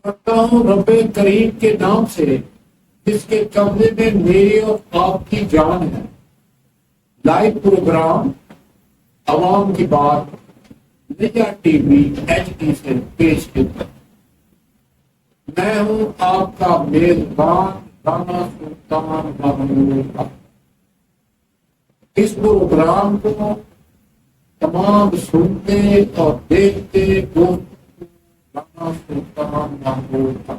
کرتا ہوں رب کریم کے نام سے جس کے قبضے میں میری اور آپ کی جان ہے۔ لائیو پروگرام عوام کی بات نیا ٹی وی HD سے پیش کرتا ہوں۔ میں ہوں آپ کا میزبان رانا سلطان محمود۔ اس پروگرام کو تمام سنتے اور دیکھتے رانا سلطان محمود۔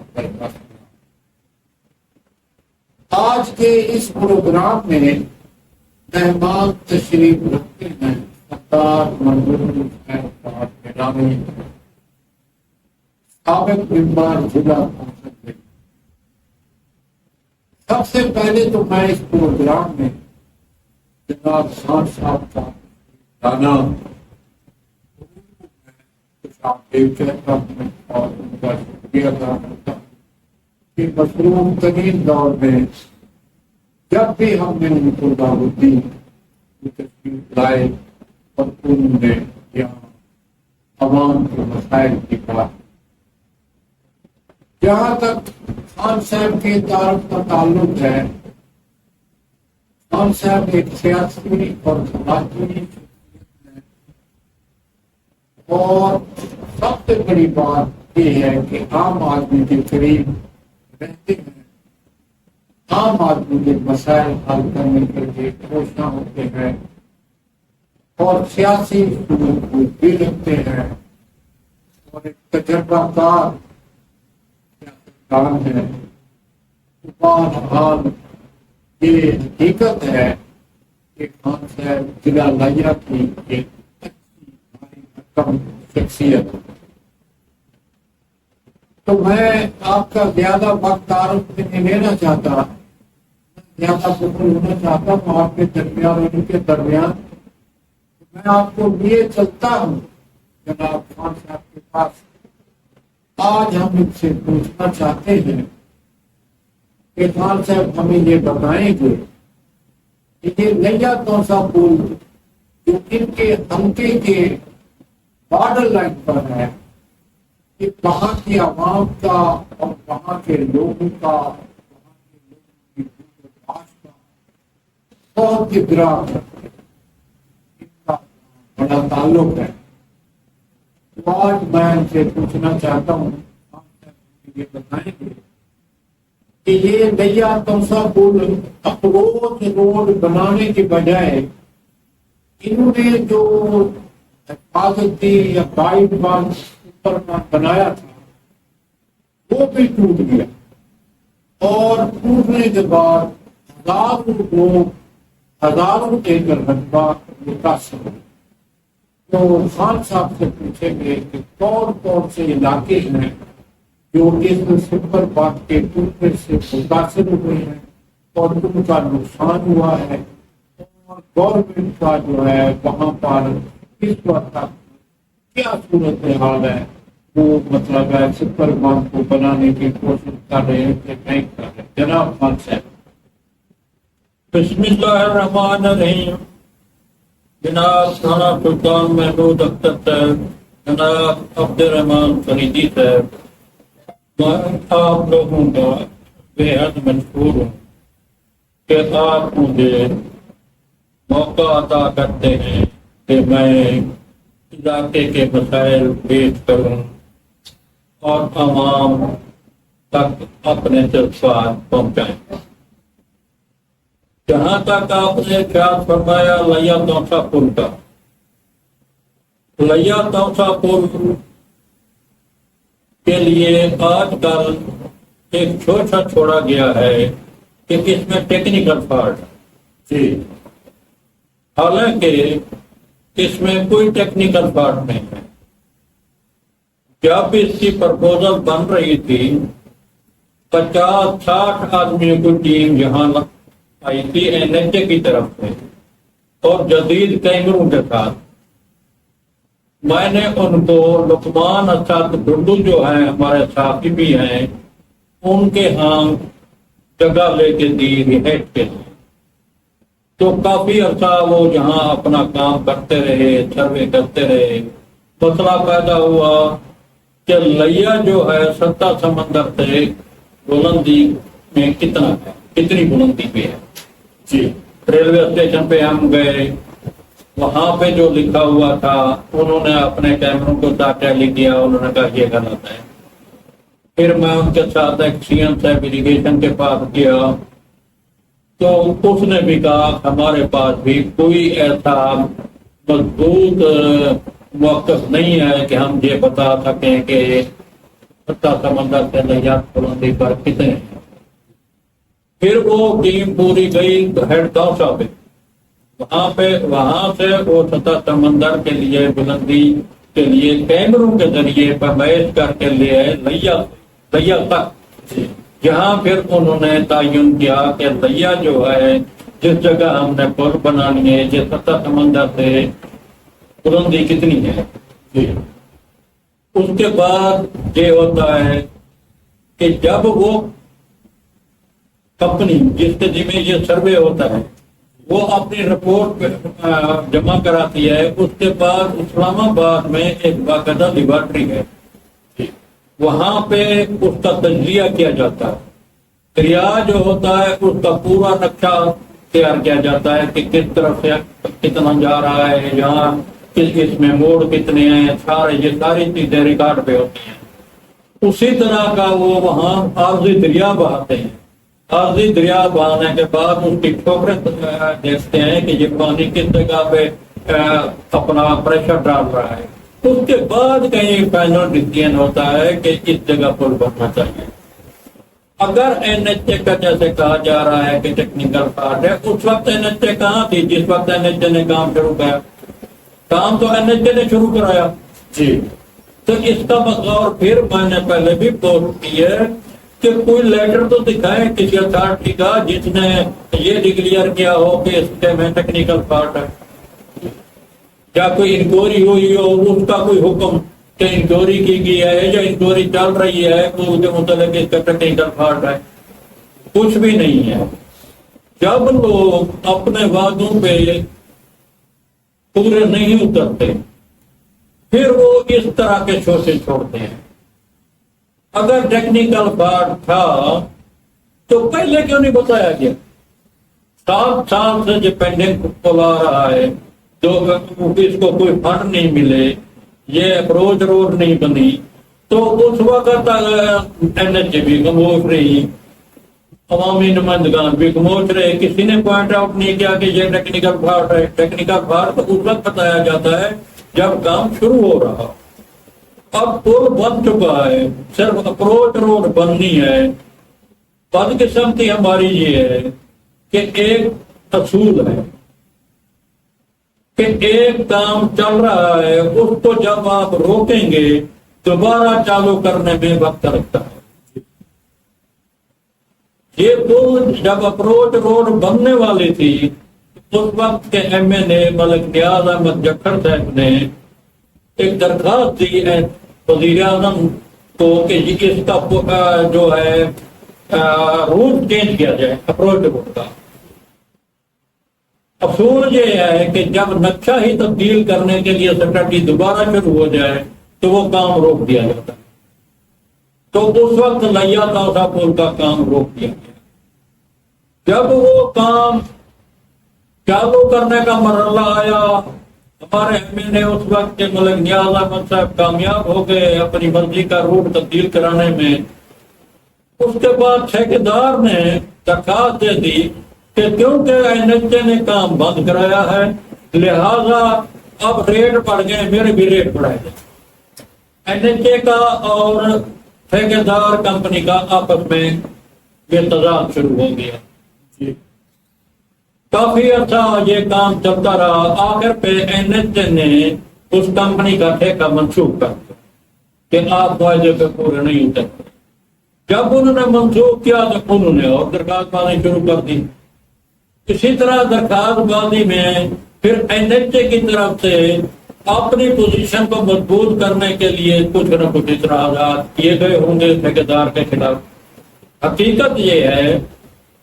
آج کے اس پروگرام میں مہمان تشریف رکھتے ہیں سردار منظور حسین صاحب میدانی، سابق ممبر ضلع کونسل۔ سب سے پہلے تو میں اس پروگرام میں جناب خان صاحب کا گانا کہتا ہوں اور ان کا شکریہ ادا کرتا ہوں کہ مصروف ترین دور میں جب بھی ہم نے ان کو دعوت دی تشریف لائے اور انہوں نے یہاں عوام کے مسائل کی بات۔ جہاں تک خان صاحب کے تعارف کا تعلق ہے، خان صاحب ایک سیاسی اور سماجی شخصیت ہے، اور سب سے بڑی بات یہ ہے کہ عام آدمی کے قریب رہتے ہیں، عام آدمی کے مسائل حل کرنے کے لیے کوشاں ہوتے ہیں اور سیاسی سلوک کو بھی رکھتے ہیں، اور ایک تجربہ کار کام ہے۔ بہرحال یہ حقیقت ہے کہ خان صاحب ضلع لائیا کی ایک اچھی شخصیت۔ تو میں آپ کا زیادہ وقت تعارف میں نہیں لینا چاہتا، زیادہ بخل ہونا چاہتا ہوں آپ کے درمیان اور ان کے درمیان۔ میں آپ کو لیے چلتا ہوں جناب خان صاحب کے پاس۔ آج ہم ان سے پوچھنا چاہتے ہیں کہ خان صاحب ہمیں یہ بتائیں گے کہ یہ لیا کون سا پل جو ان کے حلقے کے بارڈر لائن پر ہے، کہ وہاں کی عوام کا اور وہاں کے لوگوں کا، وہاں کے لوگوں کی برداشت کا بہت گرا ان کا بڑا تعلق ہے۔ تو آج میں ان سے پوچھنا چاہتا ہوں یہ بتائیں گے کہ یہ لیا تمسا پل اپروچ روڈ بنانے کے بجائے انہوں نے جو حفاظتی یا گائیڈ اوپر بنایا تھا وہ بھی ٹوٹ گیا، اور ٹوٹنے کے بعد ہزاروں ایکڑ رقبہ متاثر ہوئے۔ تو خان صاحب سے پوچھیں گے کہ کون کون سے علاقے ہیں جو اس سپر بات کے ٹوٹنے سے متاثر ہوئے ہیں اور ان کا نقصان ہوا ہے، اور گورنمنٹ کا جو ہے وہاں پر اس وقت کیا صورت حال ہے، وہ مطلب ہے سپر بات کو بنانے کی کوشش کر رہے ہیں کہ نہیں کر رہے۔ جناب خان صاحب۔ بسم اللہ الرحمن الرحیم۔ جناب رانا سلطان محمود اختر صاحب، جناب عبد الرحمان فریدی صاحب، میں آپ لوگوں کا بے حد مشکور ہوں کہ آپ مجھے موقع عطا کرتے ہیں کہ میں علاقے کے مسائل پیش کروں اور عوام تک اپنے جذبات پہنچائیں۔ جہاں تک آپ نے خیال فرمایا لیا توسا پل کا، لیا توسا پل کے لیے آج کل ایک چھوٹا چھوڑا گیا ہے کہ اس میں ٹیکنیکل فالٹ جی، حالانکہ اس میں کوئی ٹیکنیکل فالٹ نہیں ہے۔ جب اس کی پرپوزل بن رہی تھی 50-60 آدمیوں کی ٹیم یہاں آئی تھی NHA کی طرف سے اور جدید کیمروں کے ساتھ۔ میں نے ان کو لقمان اسد ڈنڈو جو ہیں ہمارے ساتھی بھی ہیں ان کے ہاں جگہ لے کے دی رہائش کے لیے، تو کافی عرصہ وہ یہاں اپنا کام کرتے رہے، سروے کرتے رہے۔ مسئلہ پیدا ہوا کہ لیا جو ہے 7 سمندر سے بلندی میں کتنا ہے، کتنی بلندی پہ ہے. جی ریلوے اسٹیشن پہ ہم گئے، وہاں پہ جو لکھا ہوا تھا انہوں نے اپنے کیمروں کو ڈاٹا لکھ دیا، انہوں نے کہا یہ غلط ہے. پھر میں ان کے ساتھ ایک سی ایم صاحب اریگیشن کے پاس گیا تو اس نے بھی کہا ہمارے پاس بھی کوئی ایسا مضبوط موقف نہیں ہے کہ ہم یہ بتا سکیں کہ 7 سمندر سے لیات بلندی پر کتنے ہیں. پھر وہ ٹیم پوری گئی ہیڈ کاسا پہ، وہاں سے وہ 7 سمندر کے لیے بلندی کے لیے کیمروں کے ذریعے پیمائش کر کے لے آئے لیا تک، جہاں پھر انہوں نے تعین کیا کہ لیا جو ہے جس جگہ ہم نے پل بنانی ہے یہ 7 سمندر سے بلندی کتنی ہے. اس کے بعد یہ ہوتا ہے کہ جب وہ کمپنی جس کے ذمہ یہ سروے ہوتا ہے وہ اپنی رپورٹ جمع کراتی ہے، اس کے بعد اسلام آباد میں ایک باقاعدہ لیبارٹری ہے، وہاں پہ اس کا تجزیہ کیا جاتا ہے. دریا جو ہوتا ہے اس کا پورا نقشہ تیار کیا جاتا ہے کہ کس طرف سے کتنا جا رہا ہے، یہاں اس میں موڑ کتنے ہیں، یہ ساری چیزیں ریکارڈ پہ ہوتی ہیں. اسی طرح کا وہ وہاں عارضی دریا بہاتے ہیں. عارضی دریا بہانے کے بعد اس کی ٹھوکریں دیکھتے ہیں کہ یہ پانی کس جگہ پہ اپنا پریشر ڈال رہا ہے. اس کے بعد کہیں فائنل ڈیسیژن ہوتا ہے کہ اس جگہ پل بننا چاہیے. اگر این ایچ اے کا جیسے کہا جا رہا ہے کہ ٹیکنیکل فالٹ ہے، اس وقت این ایچ اے کہاں تھی جس وقت این ایچ اے نے کام شروع کیا؟ کام تو این ایچ اے نے شروع کرایا. جی تو اس کا بغور پھر میں نے پہلے بھی پوسٹ کی ہے کہ کوئی لیٹر تو دکھائے کسی اتھارٹی کا جس نے یہ ڈکلیئر کیا ہو کہ اس کے میں ٹیکنیکل فالٹ ہے، یا کوئی انکوائری ہوئی ہو اس کا کوئی حکم کہ انکوائری کی گئی ہے یا انکوائری چل رہی ہے تو اس کے متعلق اس کا ٹیکنیکل فالٹ ہے. کچھ بھی نہیں ہے. جب لوگ اپنے وعدوں پہ پورے نہیں اترتے پھر وہ اس طرح کے شوشے چھوڑتے ہیں. اگر ٹیکنیکل فالٹ تھا تو پہلے کیوں نہیں بتایا گیا؟ 7 سال سے جو پینڈنگ پل آ رہا ہے تو اس کو کوئی فنڈ نہیں ملے، یہ اپروچ روڈ نہیں بنی، تو اس وقت این ایچ اے بھی خاموش رہی، عوامی نمائندگان بھی خاموش رہے، کسی نے پوائنٹ آؤٹ نہیں کیا کہ یہ ٹیکنیکل فالٹ ہے. ٹیکنیکل فالٹ تو اس وقت بتایا جاتا ہے جب کام شروع ہو رہا. اب پل بن چکا ہے، صرف اپروچ روڈ بننی ہے. بدقسمتی ہماری یہ ہے کہ ایک اصول ہے کہ ایک کام چل رہا ہے اس کو جب آپ روکیں گے دوبارہ چالو کرنے میں وقت لگتا ہے. یہ پل جب اپروچ روڈ بننے والی تھی اس وقت کے ایم این اے ملک نیاز احمد جکھر صاحب نے ایک درخواست دی وزیر اعظم کو کہ اس کا جو ہے روٹ چینج کیا جائے اپروچ روڈ کا. افسوس یہ ہے کہ جب نقشہ ہی تبدیل کرنے کے لیے اسٹڈی دوبارہ شروع ہو جائے تو وہ کام روک دیا جاتا ہے. تو اس وقت لیا تاسا پل کا کام روک دیا گیا. جب وہ کام چالو کرنے کا مرحلہ آیا ہمارے ایم این اے اس وقت کے ملک نیاز احمد صاحب کامیاب ہو گئے اپنی مرضی کا روٹ تبدیل کرانے میں. اس کے بعد ٹھیکیدار نے درخواست دے دی کہ کیونکہ این ایچ اے نے کام بند کرایا ہے لہذا اب ریٹ بڑھ گئے، میرے بھی ریٹ بڑھائے گئے. این ایچ اے کا اور ٹھیکیدار کمپنی کا آپس میں یہ تضاد شروع ہو گیا. کافی عرصہ یہ کام چلتا رہا. آخر پہ این ایچ اے نے اس کمپنی کا ٹھیکہ منسوخ کر دیا کہ آپ معاہدے پہ پورے نہیں اترتے. جب انہوں نے منسوخ کیا تو انہوں نے اور درخواست بازی شروع کر دی. اسی طرح درخواست بازی میں پھر این ایچ اے کی طرف سے اپنی پوزیشن کو مضبوط کرنے کے لیے کچھ نہ کچھ اصلاحات کیے گئے ہوں گے ٹھیکیدار کے خلاف. حقیقت یہ ہے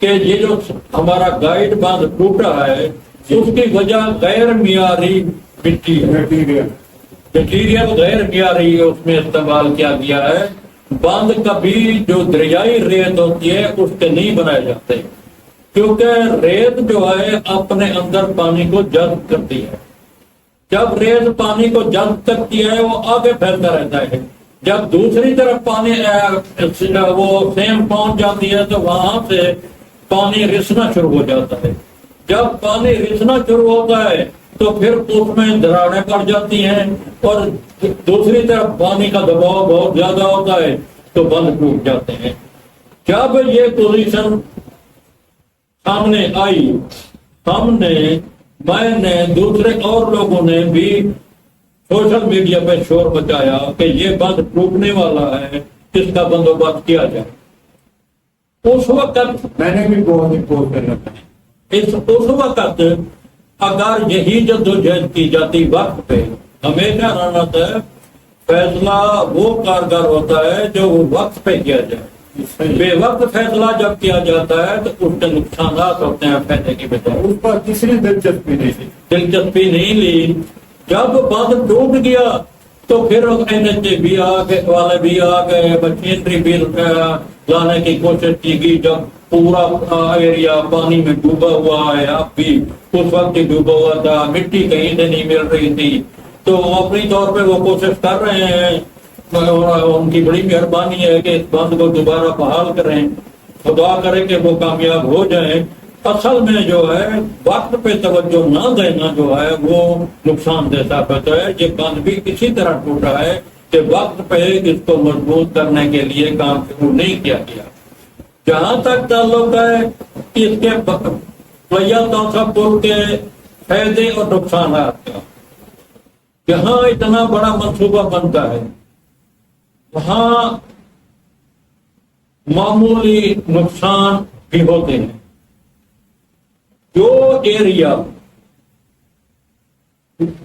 کہ یہ جو ہمارا گائیڈ باندھ ٹوٹا ہے اس کی وجہ غیر معیاری مٹی ہے. مٹیریل غیر معیاری اس میں استعمال کیا گیا ہے. بند کبھی جو دریائی ریت ہوتی ہے اس کے نہیں بنائے جاتے، کیونکہ ریت جو ہے اپنے اندر پانی کو جذب کرتی ہے. جب ریت پانی کو جذب کرتی ہے وہ آگے پھیلتا رہتا ہے. جب دوسری طرف پانی وہ سیم پہنچ جاتی ہے تو وہاں سے پانی رسنا شروع ہو جاتا ہے. جب پانی رسنا شروع ہوتا ہے تو پھر اس میں دراڑیں پڑ جاتی ہیں اور دوسری طرف پانی کا دباؤ بہت زیادہ ہوتا ہے تو بند ٹوٹ جاتے ہیں. جب یہ پوزیشن سامنے آئی، میں نے دوسرے اور لوگوں نے بھی سوشل میڈیا پہ شور بچایا کہ یہ بند ٹوٹنے والا ہے، اس کا بندوبست کیا جائے. اس وقت میں نے بھی بہت امپورٹ کرنا چاہیے. اس وقت اگر یہی جدوجہد کی جاتی وقت پہ، ہمیشہ رہنا ہے فیصلہ وہ کارگر ہوتا ہے جو وہ وقت پہ کیا جائے. بے وقت فیصلہ جب کیا جاتا ہے تو اس کے نقصانات ہوتے ہیں فائدے کی بجائے. اس پر کسی نے دلچسپی نہیں لی. جب بند ٹوٹ گیا تو پھر NHA والے بھی آ گئے، مشینری بھی لانے کی کوشش کی گئی. جب پورا ایریا پانی میں ڈوبا ہوا ہے، اب بھی اس وقت ہی ڈوبا ہوا تھا، مٹی کہیں سے نہیں مل رہی تھی، تو اپنی طور پہ وہ کوشش کر رہے ہیں. ان کی بڑی مہربانی ہے کہ اس بند کو دوبارہ بحال کریں. خدا کرے کہ وہ کامیاب ہو جائیں. اصل میں جو ہے وقت پہ توجہ نہ دینا جو ہے وہ نقصان دہ ثابت ہے. یہ بند بھی اسی طرح ٹوٹا ہے کہ وقت پہ اس کو مضبوط کرنے کے لیے کام شروع نہیں کیا گیا. جہاں تک تعلق ہے اس کے پلیا توسا پل کے فائدے اور نقصانات کا، جہاں اتنا بڑا منصوبہ بنتا ہے وہاں معمولی نقصان بھی ہوتے ہیں. جو ایریا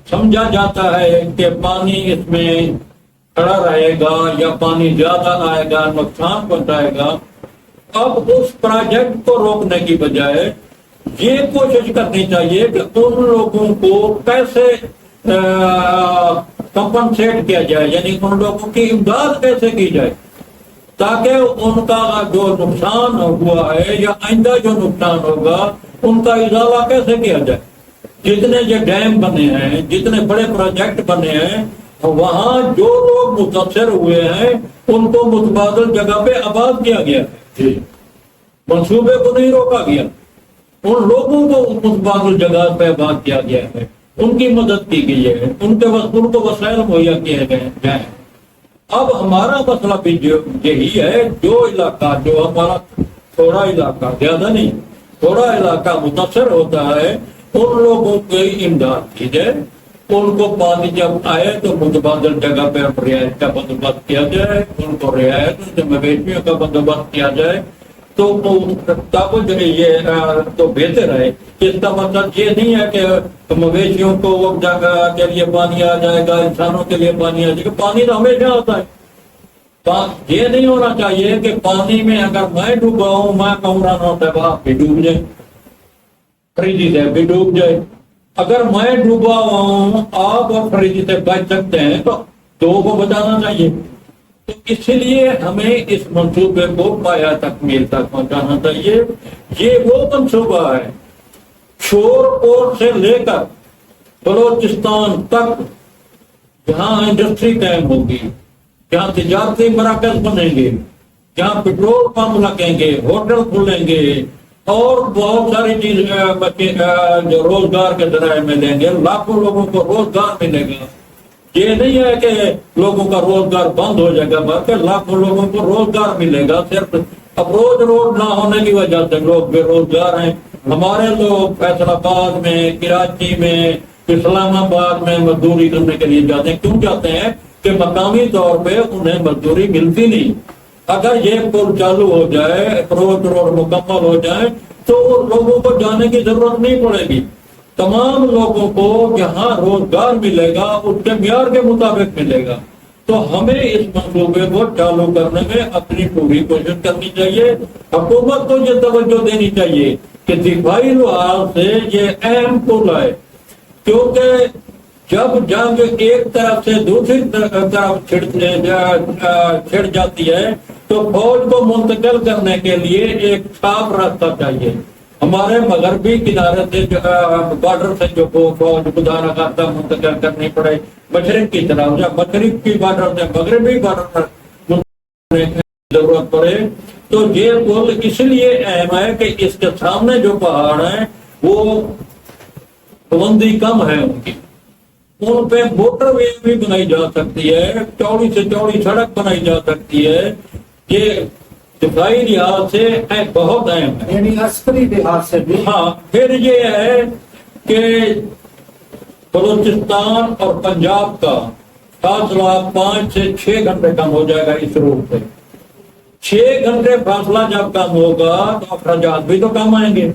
سمجھا جاتا ہے کہ پانی اس میں کھڑا رہے گا یا پانی زیادہ آئے گا، نقصان پہنچائے گا، اب اس پروجیکٹ کو روکنے کی بجائے یہ کوشش کرنی چاہیے کہ ان لوگوں کو کیسے کمپنسیٹ کیا جائے، یعنی ان لوگوں کی امداد کیسے کی جائے تاکہ ان کا جو نقصان ہوا ہے یا آئندہ جو نقصان ہوگا ان کا ازالہ کیسے کیا جائے. جتنے یہ ڈیم بنے ہیں، جتنے بڑے پروجیکٹ بنے ہیں، وہاں جو لوگ متاثر ہوئے ہیں ان کو متبادل جگہ پہ آباد کیا گیا ہے. منصوبے کو نہیں روکا گیا، ان لوگوں کو متبادل جگہ پہ آباد کیا گیا ہے، ان کی مدد کی گئی ہے، ان کے ان کو وسائل مہیا کیے گئے جائیں. اب ہمارا مسئلہ بھی یہی ہے، جو علاقہ جو ہمارا تھوڑا علاقہ، زیادہ نہیں، تھوڑا علاقہ متاثر ہوتا ہے، ان لوگوں کی امداد کی جائے. ان کو پانی جب آئے تو متبادل جگہ پہ رعایت کا بندوبست کیا جائے، ان کو رعایت مویشیوں کا بندوبست کیا جائے تو تب یہ تو بہتر ہے. اس کا مطلب یہ نہیں ہے کہ مویشیوں کو وہ جگہ کے لیے پانی آ جائے گا، انسانوں کے لیے پانی آ جائے گا. پانی تو ہمیشہ آتا ہے. یہ نہیں ہونا چاہیے کہ پانی میں اگر میں ڈوبا ہوں، میں کہوں رہا صاحب آپ بھی ڈوب جائے، فریدی صاحب بھی ڈوب جائے. اگر میں ڈوبا ہوا ہوں، آپ اور فریدی سے بچ سکتے ہیں تو دو کو بچانا چاہیے. تو اس لیے ہمیں اس منصوبے کو پایا تکمیل تک پہنچانا چاہیے. یہ وہ منصوبہ ہے شور پور سے لے کر بلوچستان تک، جہاں انڈسٹری قائم ہوگی، جہاں تجارتی مراکز بنیں گے، جہاں پیٹرول پمپ لگیں گے، ہوٹل کھلیں گے اور بہت ساری چیزیں جو روزگار کے ذرائع ملیں گے. لاکھوں لوگوں کو روزگار ملے گا. یہ نہیں ہے کہ لوگوں کا روزگار بند ہو جائے گا، بلکہ لاکھوں لوگوں کو روزگار ملے گا. صرف اپروچ روڈ نہ ہونے کی وجہ سے لوگ بے روزگار ہیں. ہمارے لوگ فیصل آباد میں، کراچی میں، اسلام آباد میں مزدوری کرنے کے لیے جاتے ہیں. کیوں جاتے ہیں؟ کہ مقامی طور پہ انہیں مزدوری ملتی نہیں. اگر یہ پل چالو ہو جائے، اپروچ روڈ مکمل ہو جائے تو لوگوں کو جانے کی ضرورت نہیں پڑے گی. تمام لوگوں کو جہاں روزگار ملے گا اس کے معیار کے مطابق ملے گا. تو ہمیں اس منصوبے کو چالو کرنے میں اپنی پوری کوشش کرنی چاہیے. حکومت کو یہ توجہ دینی چاہیے کہ دفاعی لحاظ سے یہ اہم پل ہے، کیونکہ جب جنگ ایک طرف سے دوسری طرف چھڑ جاتی ہے تو فوج کو منتقل کرنے کے لیے ایک صاف راستہ چاہیے. ہمارے مغربی کنارے سے بارڈر سے جو فوج خدا نہ خاصہ منتقل کرنی پڑے مشرق کی طرف، یا مشرق کی بارڈر سے مغربی بارڈر پر منتقل کرنے کی ضرورت پڑے تو یہ پل اس لیے اہم ہے کہ اس کے سامنے جو پہاڑ ہیں وہ بلندی کم ہے ان کی، ان پہ موٹر وے بھی بنائی جا سکتی ہے، چوڑی سے چوڑی سڑک بنائی جا سکتی ہے. یہ دفاعی لحاظ سے بہت اہم ہے، یعنی عسکری لحاظ سے بھی. ہاں. پھر یہ ہے کہ بلوچستان اور پنجاب کا فاصلہ 5 سے 6 گھنٹے کم ہو جائے گا اس روٹ سے. 6 گھنٹے فاصلہ جب کم ہوگا تو اخراجات بھی تو کم آئیں گے،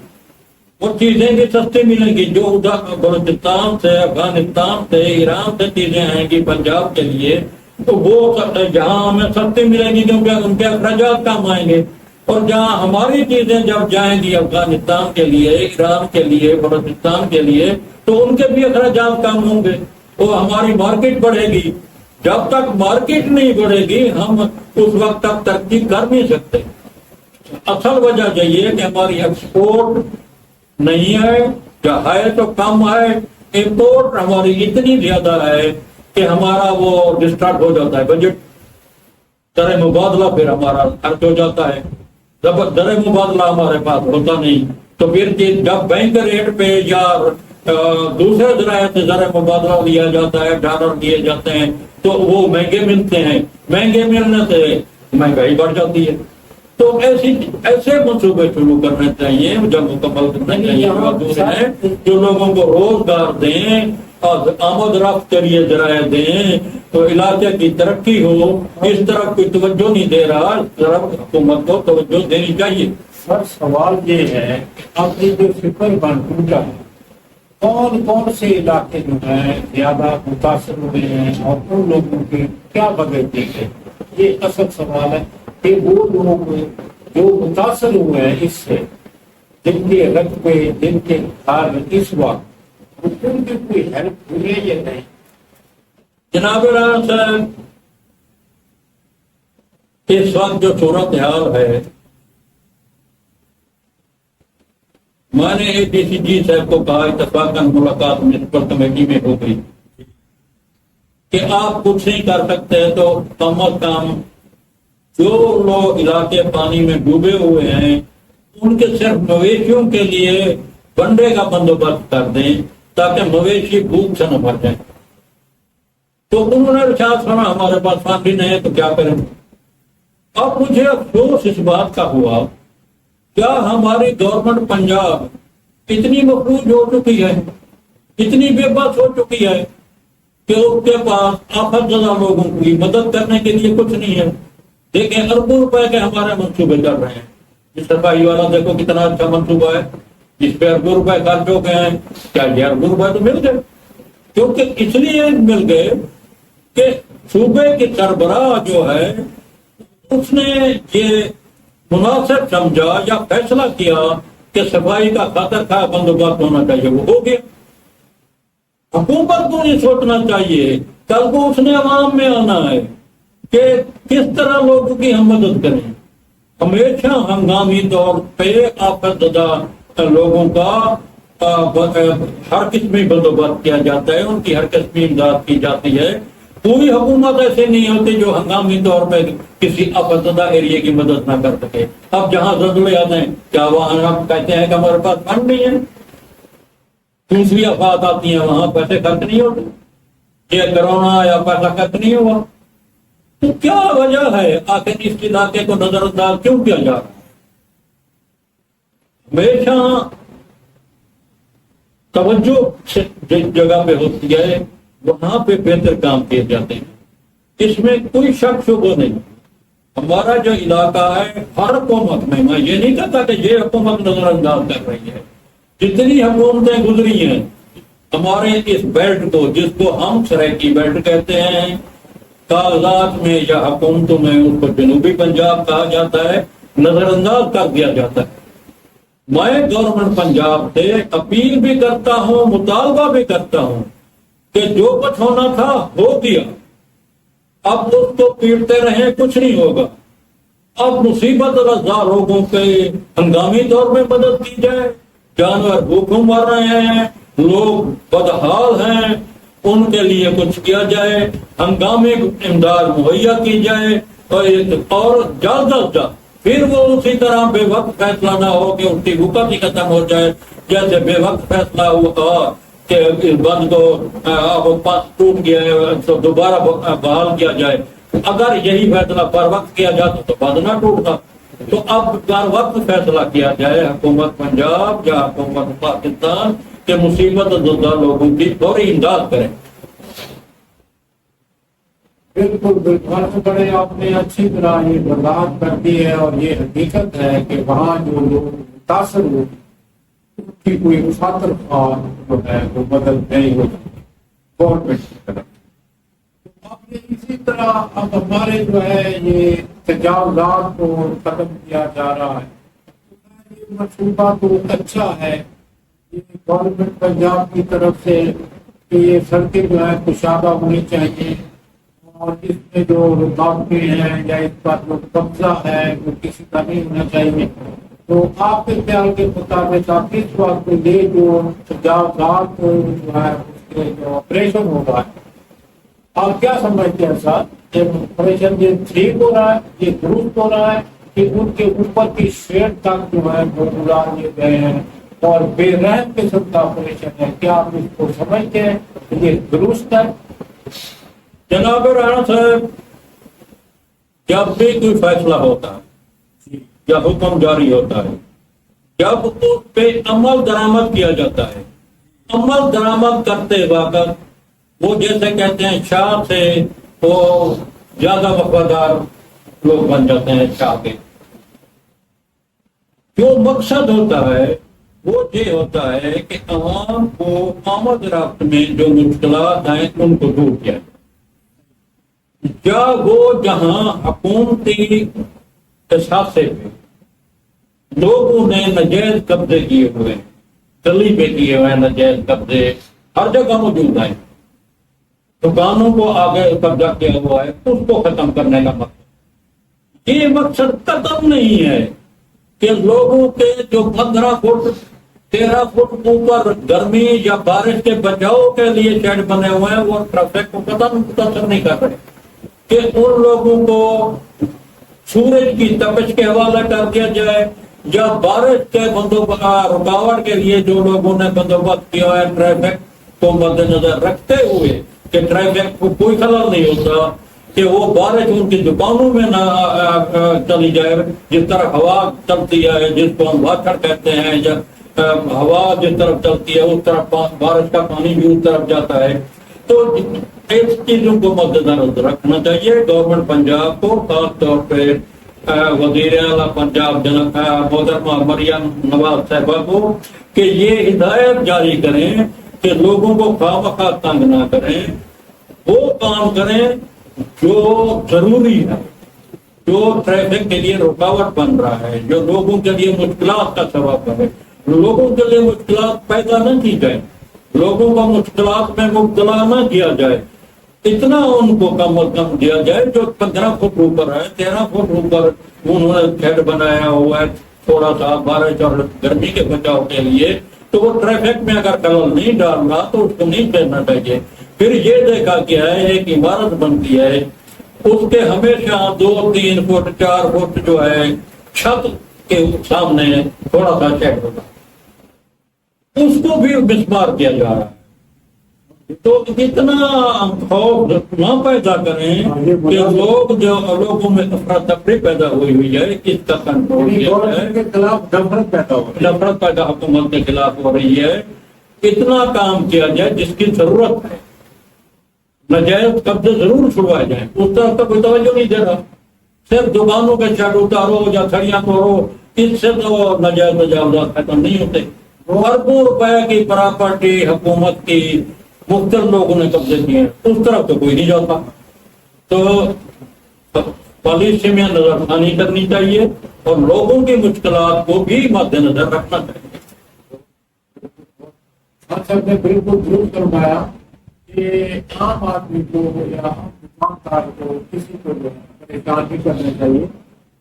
وہ چیزیں بھی سستی ملیں گی جو ادھر بلوچستان سے، افغانستان سے، ایران سے چیزیں آئیں گی پنجاب کے لیے، تو وہ جہاں ہمیں سستی ملیں گی کیونکہ ان کے اخراجات کم آئیں گے. اور جہاں ہماری چیزیں جب جائیں گی افغانستان کے لیے، ایران کے لیے، بلوچستان کے لیے، تو ان کے بھی اخراجات کم ہوں گے، وہ ہماری مارکیٹ بڑھے گی. جب تک مارکیٹ نہیں بڑھے گی ہم اس وقت تک ترقی کر نہیں سکتے. اصل وجہ یہ ہے کہ ہماری ایکسپورٹ نہیں ہے، یا ہے تو کم ہے. امپورٹ ہماری اتنی زیادہ ہے کہ ہمارا وہ ڈسٹارٹ ہو جاتا ہے بجٹ، در مبادلہ پھر ہمارا خرچ ہو جاتا ہے. جب در مبادلہ ہمارے پاس ہوتا نہیں تو پھر جب بینک ریٹ پہ یا دوسرے ذرائع سے زر مبادلہ لیا جاتا ہے، ڈالر دیے جاتے ہیں تو وہ مہنگے ملتے ہیں، مہنگے ملنے سے مہنگائی بڑھ جاتی ہے. تو ایسے منصوبے شروع کرنے چاہیے جب مکمل کرنے چاہیے جو لوگوں کو روزگار دیں اور آمد رفت کے لیے ذرائع دیں، تو علاقے کی ترقی ہو. اس طرف کوئی توجہ نہیں دے رہا، اس طرف حکومت کو توجہ دینی چاہیے. سر سوال یہ ہے، اب یہ جو سپر بن ٹوٹا ہے، کون کون سے علاقے جو ہیں زیادہ متاثر ہوئے ہیں اور ان لوگوں کی کیا مدد دی گئی؟ یہ اصل سوال ہے کہ وہ لوگ جو متاثر ہوئے ہیں اس سے، جن کے رقبے، جن کے گھر اس وقت، ان کی کوئی ہیلپ ہوئی ہے یا نہیں؟ جناب راج صاحب، اس وقت جو صورتحال ہے، میں نے اے ڈی سی جی صاحب کو کہا، اتفاقاً ملاقات میونسپل کمیٹی میں ہو گئی، کہ آپ کچھ نہیں کر سکتے تو کم از کم جو لوگ علاقے پانی میں ڈوبے ہوئے ہیں ان کے صرف مویشیوں کے لیے بنڈے کا بندوبست کر دیں تاکہ مویشی بھوک سے نہ مر جائیں. تو انہوں نے ارشاد فرمایا ہمارے پاس پانی نہیں ہے تو کیا کریں. اب مجھے افسوس اس بات کا ہوا، کیا ہماری گورنمنٹ پنجاب اتنی مفلوج ہو چکی ہے، اتنی بے بس ہو چکی ہے کہ اس کے پاس آفت زدہ لوگوں کی مدد کرنے کے لیے کچھ نہیں ہے. دیکھیں اربوں روپے کے ہمارے منصوبے چل رہے ہیں. اس صفائی والا دیکھو کتنا اچھا منصوبہ ہے، جس پہ اربوں روپے خرچ ہو گئے ہیں. کیا یہ اربوں روپے تو مل گئے؟ کیونکہ اس لیے مل گئے کہ صوبے کے سربراہ جو ہے اس نے یہ مناسب سمجھا یا فیصلہ کیا کہ صفائی کا خاطر خواہ بندوبست ہونا چاہیے، وہ ہو گیا. حکومت کو یہ سوچنا چاہیے کل کو اس نے عوام میں آنا ہے کہ کس طرح لوگوں کی ہم مدد کریں. ہمیشہ ہنگامی طور پہ آفت زدہ لوگوں کا ہر قسمی بندوبست کیا جاتا ہے، ان کی ہر قسمی امداد کی جاتی ہے. کوئی حکومت ایسے نہیں ہوتی جو ہنگامی طور پہ کسی آفت زدہ ایریے کی مدد نہ کر سکے. اب جہاں زلزلے آتے ہیں کیا وہاں ہم کہتے ہیں کہ ہمارے پاس فنڈ نہیں ہے؟ دوسری آفات آتی ہیں وہاں پیسے خرچ نہیں ہوتے. یہ کرونا یا پیسہ خرچ نہیں ہوا، تو کیا وجہ ہے آخر اس علاقے کو نظر انداز کیوں کیا جا رہا ہے؟ ہمیشہ توجہ جس جگہ پہ ہوتی ہے وہاں پہ بہتر کام کیے جاتے ہیں، اس میں کوئی شک شبہ نہیں. ہمارا جو علاقہ ہے ہر حکومت میں یہ نہیں کہتا کہ یہ حکومت نظر انداز کر رہی ہے. جتنی حکومتیں گزری ہیں ہمارے اس بیلٹ کو، جس کو ہم سرائکی بیلٹ کہتے ہیں، کاغذات میں یا حکومتوں میں اس کو جنوبی پنجاب کہا جاتا ہے، نظر انداز کر دیا جاتا ہے. میں گورنمنٹ پنجاب سے اپیل بھی کرتا ہوں، مطالبہ بھی کرتا ہوں کہ جو کچھ ہونا تھا ہو گیا، اب اس کو پیٹتے رہیں کچھ نہیں ہوگا، اب مصیبت رضا لوگوں کے ہنگامی طور میں مدد کی جائے، جانور بھوکوں مر رہے ہیں، لوگ بدحال ہیں، ان کے لیے کچھ کیا جائے، ہنگامی امداد مہیا کی جائے، اور جلد از جلد پھر وہ اسی طرح بے وقت فیصلہ نہ ہو کہ ان کی حکومت ہی ختم ہو جائے، جیسے بے وقت فیصلہ ہوا کہ اس بند کو ٹوٹ گیا ہے تو دوبارہ بحال کیا جائے۔ اگر یہی فیصلہ پر وقت کیا جاتا تو بند نہ ٹوٹتا، تو اب پر وقت فیصلہ کیا جائے حکومت پنجاب یا حکومت پاکستان کہ مصیبت زدہ لوگوں کی فوری امداد کریں۔ بالکل بالکل، بڑے آپ نے اچھی طرح یہ وضاحت کر دی ہے، اور یہ حقیقت ہے کہ وہاں جو لوگ متاثر ہوئے ان کی کوئی خاطر خواہ جو ہے وہ بدل نہیں ہو گورنمنٹ کی طرف۔ اب یہ اسی طرح اب ہمارے جو ہے یہ تجاوزات کو ختم کیا جا رہا ہے، یہ منصوبہ تو اچھا ہے یہ گورنمنٹ پنجاب کی طرف سے کہ یہ سڑکیں جو ہے کشادہ ہونی چاہیے، اور اس میں جو رکاوٹیں ہیں یا اس پر جو قبضہ ہے وہ کسی کا نہیں ہونا چاہیے۔ تو آپ کے خیال کے مطابق آپ اس وقت یہ جو تجاوزات جو ہے اس کے جو آپریشن ہو رہا ہے، آپ کیا سمجھتے ہیں سر؟ یہ آپریشن یہ ٹھیک ہو رہا ہے، یہ درست ہو رہا ہے کہ ان کے اوپر کی شیڈ تک جو ہے وہ اڑا دیے گئے ہیں اور بے رحم قسم کا آپریشن ہے؟ کیا آپ اس کو سمجھتے ہیں کہ یہ درست ہے؟ جناب رانا صاحب، جب بھی کوئی فیصلہ ہوتا ہے یا حکم جاری ہوتا ہے، جب اس پہ عمل درآمد کیا جاتا ہے، عمل درآمد کرتے وقت وہ جیسے کہتے ہیں شاہ سے وہ زیادہ وفادار لوگ بن جاتے ہیں شاہ کے۔ جو مقصد ہوتا ہے وہ یہ ہوتا ہے کہ عوام کو آمد رفت میں جو مشکلات ہیں ان کو دور کیا جائے، یا وہ جہاں حکومتی اثاثے پہ لوگوں نے ناجائز قبضے کیے ہوئے ہیں، گلی پہ کیے ہوئے ہیں ناجائز قبضے، ہر جگہ موجود ہیں، دکانوں کو آگے قبضہ کیا ہوا ہے، اس کو ختم کرنے کا مقصد۔ یہ مقصد قدم نہیں ہے کہ لوگوں کے جو 15 فٹ 13 فٹ اوپر گرمی یا بارش کے بچاؤ کے لیے شیڈ بنے ہوئے ہیں وہ ٹریفک کو قدم متاثر نہیں کر رہے، کہ ان لوگوں کو سورج کی تپش کے حوالے کر دیا جائے، یا بارش کے رکاوٹ کے لیے جو لوگوں نے بندوبست کیا ہے ٹریفک کو مد نظر رکھتے ہوئے کہ ٹریفک کو کوئی خلل نہیں ہوتا، کہ وہ بارش ان کی دکانوں میں نہ چلی جائے، جس طرح ہوا چلتی ہے جس کو ہم واچھڑ کہتے ہیں، یا ہوا جس طرف چلتی ہے اس طرف بارش کا پانی بھی اس طرف جاتا ہے۔ تو اس چیزوں کو مد نظر رکھنا چاہیے گورنمنٹ پنجاب کو، خاص طور پہ وزیر اعلیٰ پنجاب محترمہ مریم نواز صاحبہ کو، کہ یہ ہدایت جاری کریں کہ لوگوں کو خواہ مخواہ تنگ نہ کریں، وہ کام کریں جو ضروری ہے، جو ٹریفک کے لیے رکاوٹ بن رہا ہے، جو لوگوں کے لیے مشکلات کا سبب ہے، لوگوں کے لیے مشکلات پیدا نہ کی جائے، لوگوں کو مشکلات میں مبتلا نہ کیا جائے، اتنا ان کو کم از کم دیا جائے۔ جو 15 فٹ اوپر ہے، 13 فٹ اوپر انہوں نے شیڈ بنایا ہوا ہے تھوڑا سا بارش اور گرمی کے بچاؤ کے لیے، تو وہ ٹریفک میں اگر خلل نہیں ڈال رہا تو اس کو نہیں دینا چاہیے۔ پھر یہ دیکھا گیا ہے ایک عمارت بنتی ہے، اس کے ہمیشہ 2-3 فٹ 4 فٹ جو ہے چھت کے سامنے تھوڑا سا شیڈ ہوگا، اس کو بھی مسمار کیا جا رہا ہے۔ تو اتنا خوف نہ پیدا کریں کہ لوگوں میں افراتفری پیدا ہوئی ہے، اس کا کنٹرول کیا جائے۔ کے خلاف نفرت پیدا حکومت کے خلاف ہو رہی ہے، اتنا کام کیا جائے جس کی ضرورت ہے۔ ناجائز قبضے ضرور چھڑوائے جائیں، اس طرح کا کوئی توجہ نہیں دے رہا، صرف دکانوں کے شیڈ اتارو یا چھڑیاں توڑو، اس سے تو ناجائز تجاوزات ختم نہیں ہوتے۔ اربوں روپے کی پراپرٹی حکومت کی مختلف لوگوں نے قبضے کیے ہیں، اس طرف تو کوئی نہیں جاتا۔ تو پالیسی میں نظر ثانی کرنی چاہیے اور لوگوں کی مشکلات کو بھی مد نظر رکھنا چاہیے۔ نے بالکل درست فرمایا کہ کہ عام آدمی کو یا عام دکاندار کو کسی کو جو ہے پریشان نہیں کرنا چاہیے.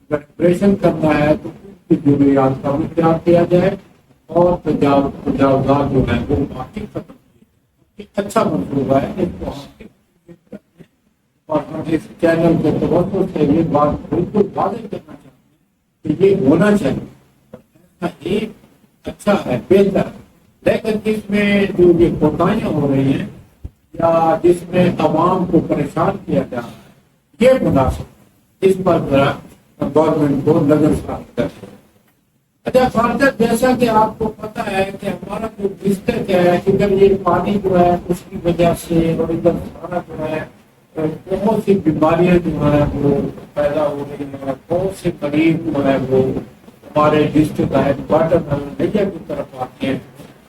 اگر آپریشن کرنا ہے تو اس کی ضروریات کا بھی خیال کیا جائے اور تجاوزات جو ہے وہ باقی ختم کیے جائے. اچھا منصوبہ ہے اس کو ہم اور ہم اس چینل کے توجہ سے یہ بات بالکل واضح کرنا چاہتے ہیں کہ یہ ہونا چاہیے. ایک اچھا ہے، بہتر ہے، لیکن اس میں جو یہ کوتاہیاں ہو رہی ہیں یا جس میں عوام کو پریشان کیا جا رہا ہے یہ مناسب، اس پر ذرا گورنمنٹ کو نظر ثانی کرے. اچھا فارغ، جیسا کہ آپ کو پتا ہے کہ ہمارا جو ڈسٹرکٹ ہے ادھر یہ پانی جو ہے اس کی وجہ سے اور ادھر سارا جو ہے بہت سی بیماریاں جو ہیں وہ پیدا ہو رہی ہیں. بہت سے مریض جو ہے وہ ہمارے ڈسٹرکٹ ہے واٹر نلیا کی طرف آتے ہیں.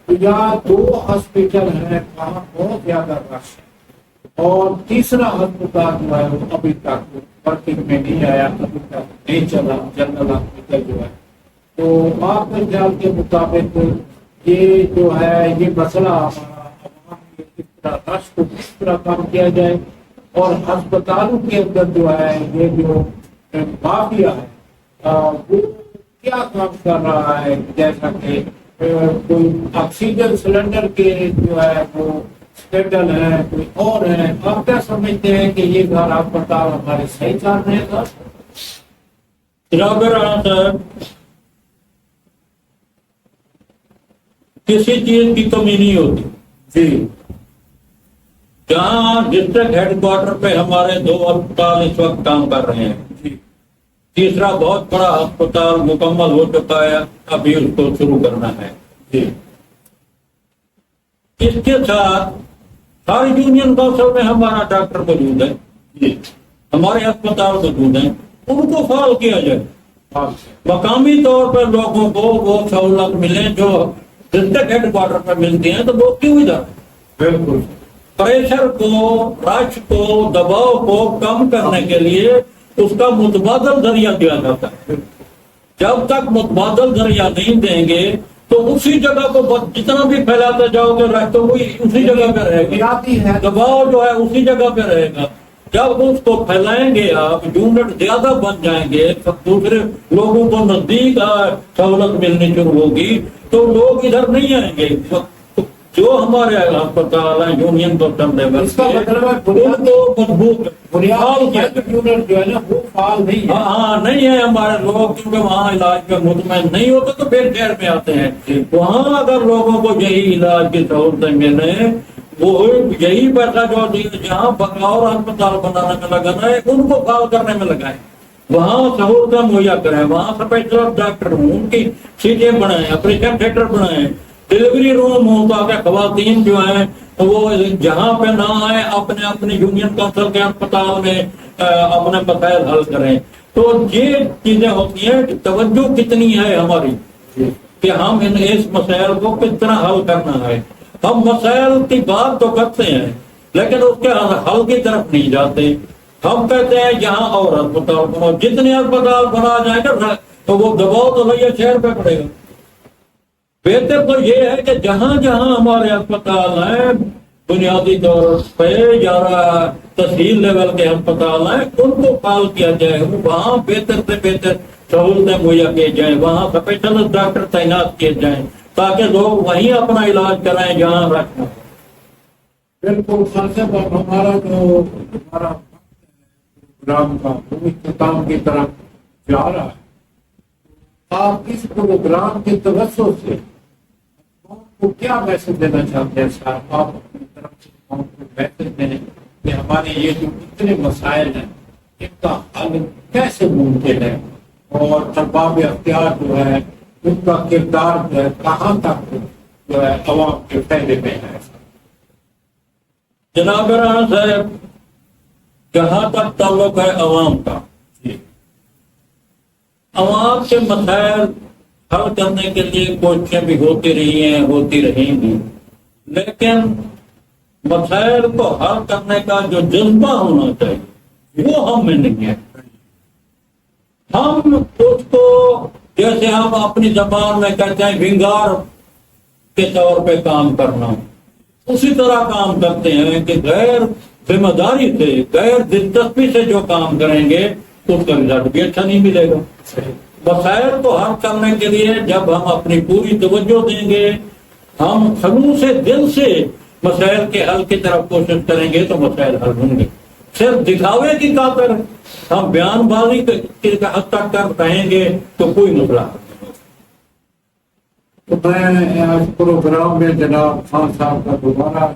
تو یہاں 2 ہاسپٹل ہیں وہاں بہت زیادہ رش ہے اور تیسرا ہسپتال جو ہے وہ ابھی تک ورکنگ میں نہیں آیا، ابھی تک نہیں چلا، جنرل ہاسپٹل جو ہے. تو آپ کے خیال کے مطابق یہ جو ہے یہ مسئلہ ہمارا عوام کے کس طرح رش کو کس طرح کم کیا جائے اور ہسپتالوں کے اندر جو ہے یہ جو مافیا ہے وہ کیا کام کر رہا ہے، جیسا کہ کوئی آکسیجن سلنڈر کے جو ہے وہ اسکینڈل ہے، کوئی اور ہے. آپ کیا سمجھتے ہیں کہ یہ گھر ہسپتال ہمارے صحیح چل رہے ہیں؟ جناب صاحب، کسی چیز کی کمی نہیں ہوتی. جی، جہاں ڈسٹرکٹ ہیڈ کوارٹر پہ ہمارے 2 ہسپتال اس وقت کام کر رہے ہیں. جی، تیسرا بہت بڑا ہسپتال مکمل ہو چکا ہے، ابھی اس کو شروع کرنا ہے. جی، اس کے ساتھ ہر یونین کونسل میں ہمارا ڈاکٹر موجود ہے، جی، ہمارے ہسپتال موجود ہیں، ان کو فعال کیا جائے. ہاں، مقامی طور پر لوگوں کو وہ سہولت ملے جو ڈسٹرکٹ ہیڈ کوارٹر پر ملتی ہیں. تو وہ کیوں ادھر بالکل پریشر کو، رش کو، دباؤ کو کم کرنے کے لیے اس کا متبادل ذریعہ دیا جاتا ہے. جب تک متبادل ذریعہ نہیں دیں گے تو اسی جگہ کو جتنا بھی پھیلاتے جاؤ گے رش تو وہی اسی جگہ پہ رہے گا، بنیادی ہے. دباؤ جو ہے اسی جگہ پہ رہے گا. جب اس کو پھیلائیں گے آپ، یونٹ زیادہ بن جائیں گے، دوسرے لوگوں کو نزدیک سہولت ملنی شروع ہوگی تو لوگ ادھر نہیں آئیں گے. جو ہمارے ہسپتال ہیں یونین کاسٹم لیول اس کا مطلب ہے ان کو مضبوط بنیادی یونٹ جو ہے نا وہ فعال نہیں ہے. ہاں نہیں ہے ہمارے لوگ، کیونکہ وہاں علاج پہ مطمئن نہیں ہوتے تو پھر شہر میں آتے ہیں. وہاں اگر لوگوں کو یہی علاج کی سہولتیں ملیں، وہ یہی پیسہ جو جہاں اور ہسپتال بنانے میں لگانا ہے ان کو فعال کرنے میں لگائیں، وہاں سہولتیں مہیا کریں، وہاں اسپیشلسٹ ڈاکٹر ہوں، ان کی سیٹیں بنائیں، آپریشن تھیٹر بنائیں، ڈلیوری روم ہو تاکہ خواتین جو ہیں وہ جہاں پہ نہ آئے اپنے اپنے یونین کونسل کے اسپتال میں اپنے مسائل حل کریں. تو یہ چیزیں ہوتی ہیں کہ توجہ کتنی ہے ہماری کہ ہم اس مسائل کو کس طرح حل کرنا ہے. ہم مسائل کی بات تو کرتے ہیں لیکن اس کے حل کی طرف نہیں جاتے. ہم کہتے ہیں یہاں اور اسپتال بناؤ، جتنے اسپتال بنا جائیں گے تو وہ دباؤ تو بھیا شہر پہ پڑے گا. بہتر تو یہ ہے کہ جہاں جہاں ہمارے اسپتال ہیں بنیادی طور پہ یا تحصیل لیول کے اسپتال ہیں ان کو فعال کیا جائے، وہاں بہتر سے بہتر سہولتیں مہیا کی جائیں، وہاں اسپیشلسٹ ڈاکٹر تعینات کیے جائیں تاکہ لوگ وہیں اپنا علاج کرائیں جہاں رکھنا. بالکل صاحب، ہمارا جو ہمارا پروگرام کا وہ اختتام کی طرف جا رہا ہے. آپ اس پروگرام کے توسط سے کو کیا میسج دینا چاہتے ہیں صاحب؟ آپ اپنی طرف سے قوم کو میسج دیں کہ ہمارے یہ جو اتنے مسائل ہیں ان کا حل کیسے ممکن ہے اور ارباب اختیار جو ہے ان کا کردار جو ہے کہاں تک جو ہے عوام کے فائدے میں ہے. جناب صاحب، جہاں تک تعلق ہے عوام کا، عوام کے مسائل حل کرنے کے لیے کوششیں بھی ہوتی رہی ہیں، ہوتی رہیں گی، لیکن مسائل کو حل کرنے کا جو جذبہ ہونا چاہیے وہ ہم میں نہیں ہے. ہم اس کو جیسے ہم اپنی زبان میں کہتے ہیں بھنگار کے طور پہ کام کرنا، اسی طرح کام کرتے ہیں کہ غیر ذمہ داری سے، غیر دلچسپی سے جو کام کریں گے اس کا رزلٹ بھی اچھا نہیں ملے گا۔ مسائل کو حل کرنے کے لیے جب ہم اپنی پوری توجہ دیں گے، ہم خلوص دل سے مسائل کے حل کی طرف کوشش کریں گے تو مسائل حل ہوں گے۔ صرف دکھاوے کی خاطر ہم بیان بازی کے حد تک کر رہیں گے تو کوئی مسئلہ نہیں۔ تو میں آج پروگرام میں جناب خان صاحب کا دوبارہ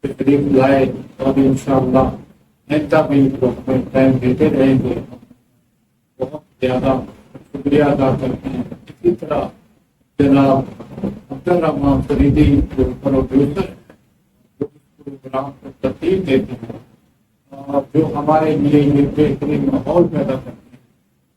تشریف لائے اور انشاءاللہ ایسا بھی ٹائم دیتے رہیں گے۔ بہت زیادہ شکریہ ادا کرتے ہیں۔ اسی طرح جناب عبدالرحمان فریدی جو پروڈیوسر جو اس پروگرام کو ترتیب دیتے ہیں اور جو ہمارے لیے یہ بہترین ماحول پیدا کرتے ہیں،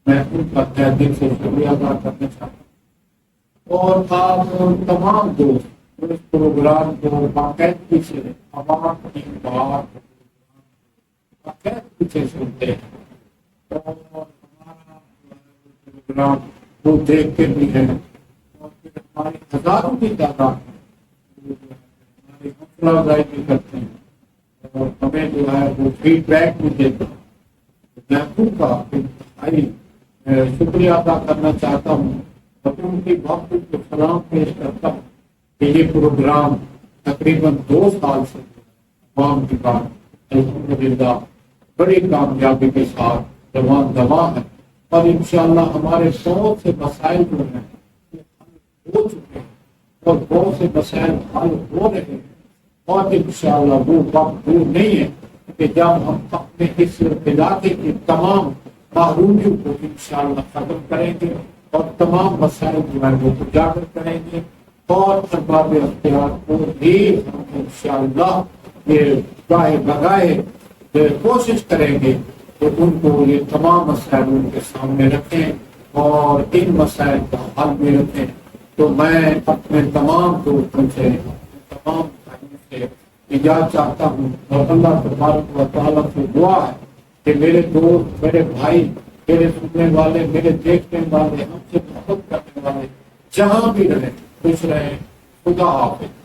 میں ان کا تہ دل سے شکریہ ادا کرنا چاہتا ہوں۔ اور آپ تمام دوست اس پروگرام کو باقاعدگی سے عوام کی بات باقاعدگی سے سنتے ہیں اور ہمارا پروگرام کو دیکھتے بھی ہیں، اور پھر ہماری ہزاروں کی تعداد میں ہماری حوصلہ افزائی بھی کرتے ہیں اور ہمیں جو ہے وہ فیڈ بیک بھی دیتے ہیں۔ میں خود کا شکریہ ادا کرنا چاہتا ہوں اور ان کی بہت کو سلام پیش کرتا ہوں کہ یہ پروگرام تقریباً 2 سال سے عوام کی بات الحمدللہ بڑی کامیابی کے ساتھ رواں دواں ہے، اور انشاءاللہ ہمارے بہت سے مسائل جو ہیں وہ حل ہو چکے ہیں اور بہت سے مسائل حل ہو رہے ہیں، اور انشاءاللہ وہ وقت دور نہیں ہے کہ جب ہم اپنے اس علاقے کی تمام محرومیوں کو انشاءاللہ ختم کریں گے اور تمام مسائل جو ہے وہ اجاگر کریں گے، اور ارباب اختیار کو بھی ہم انشاءاللہ یہ گاہے بگاہے کوشش کریں گے کہ ان کو یہ تمام مسائل ان کے سامنے رکھیں اور ان مسائل کا حل بھی رکھیں۔ تو میں اپنے تمام دوستوں سے، تمام بھائیوں سے اجازت چاہتا ہوں، اور اللہ تبارک و تعالیٰ سے دعا ہے کہ میرے دوست، میرے بھائی، میرے سننے والے، میرے دیکھنے والے، ہم سے محبت کرنے والے جہاں بھی رہیں خوش رہیں۔ خدا حافظ۔